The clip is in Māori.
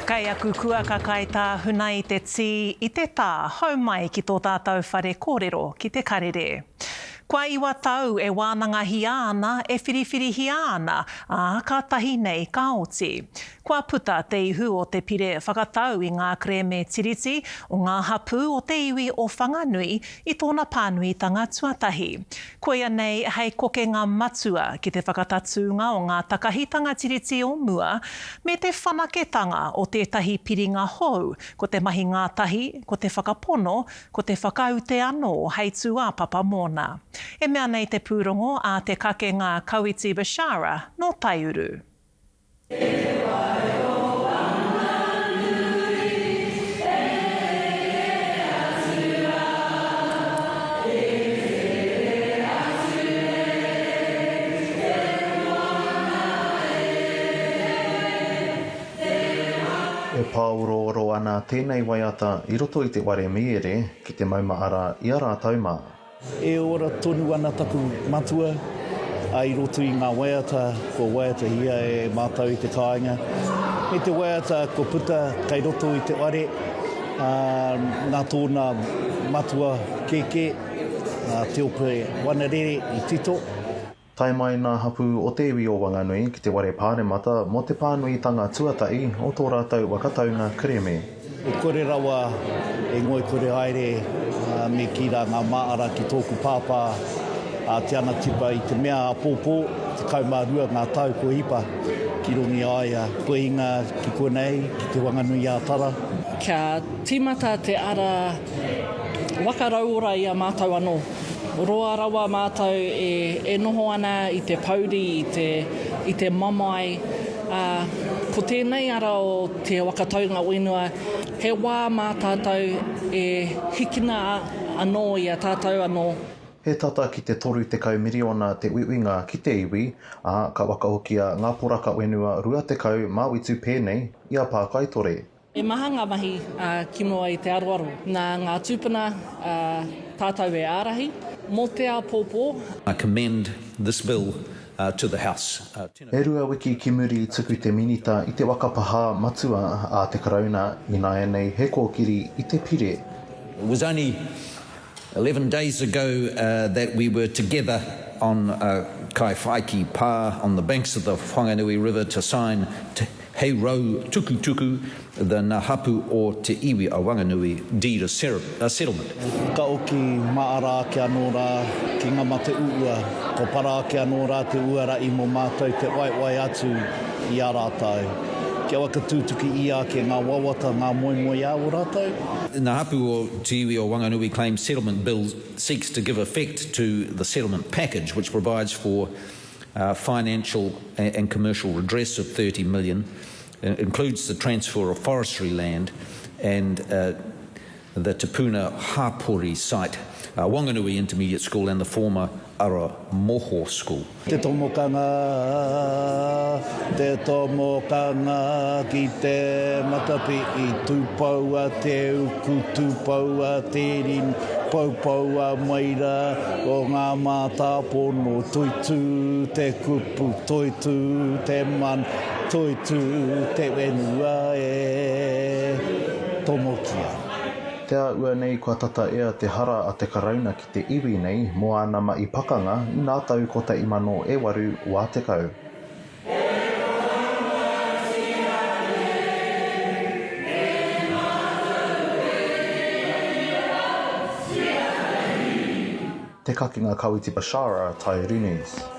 Kai aku kua kakai tā huna I te tī I te tā, hau mai ki tō tātou whare kōrero ki te karere. Kua iwa tau e wānangahi ana, e whiriwhirihi ana, ka tahi nei ka oti. Kua puta te ihu o te pire whakatau I ngā kreme tiriti o Ngā Hapū o Te Iwi o Whanganui I tōna pānuitanga tuatahi. Koia nei hei Kakenga matua ki te whakatatunga o ngā takahitanga tiriti o mua, me te whanaketanga o tētahi piringa hou, ko te mahi ngātahi, ko te whakapono, ko te whakaute anō hei tuapapa mōna. E mea nei te pūrongo a Te Kakenga Kawiti-Bishara no Taiuru. E pāuroro ana tēnei waiata I roto I te ware miere ki te mauma ara I a rātou mā. E ora tonu ana taku matua, I roto I ngā waiata, ko waiata hia e mātau I te kāinga. Me te waiata ko puta kai roto I te ware, nā tōna matua keke, te ope wanarere I tito. Tai mai Ngā Hapū o Te Iwi o Whanganui ki te ware pāremata mo te pānuitanga tuatai o tō rātou wakataunga kreme. E kore rawa e ngoi kore haere me kira ngā maara ki tōku pāpā te ana tipa I te mea apōpō, te kaumārua ngā tau ko hipa ki rongi aia ko inga ki konei ki te Whanganui a tara. Kia tīmata te ara wakaraura I a mātau anō. Roa rawa mātau e noho ana I te pauri, I te mamai. Ko tēnei ara o te wakataunga whenua, he wā mā tātou e hikina anō I a tātou anō. He tata ki te toru te kau miriona te uiwinga ki te iwi, ka wakahokia ngā poraka whenua rua te kau māwitu pēnei I a pākaitore. E mahanga mahi ki mua I te aroaro. Nā ngā tūpuna tātou e ārahi. Mō te apōpō. I commend this bill to the House. E rua wiki ki muri tuku te minita I te wakapaha matua a te karauna I nā enei he kōkiri I te pire. It was only 11 days ago that we were together on Kai Whaiki Pā on the banks of the Whanganui River to sign Hei Rau Tuku Tuku, the Ngā Hapū o Te Iwi o Whanganui deed of settlement. Ka oki maara ake anō rā ki ngā mate uua, ko para ake anō rā te uara I mō mātou te waiwai atu I a rātou. Kia waka tūtuki I ake ngā wawata, ngā moimoi a o rātou. Ngā Hapū o Te Iwi o Whanganui Claims Settlement Bill seeks to give effect to the settlement package, which provides for financial and commercial redress of 30 million. It includes the transfer of forestry land and the Te Puna Hāpori site, Whanganui Intermediate School and the former Ara Moho School. Te tomokanga ki te matapi I tūpaua te uku tūpaua te rin paupaua maira o ngā mātāpono toitu te kupu toitu te man toitu te wenua e tomokia. Te ua nei kua tata ea te hara a te karauna ki te iwi nei mo ana ma I pakanga I nā tau kota I mano e waru wā te kau. Te Kakenga Kawiti-Bishara, Taiuru News.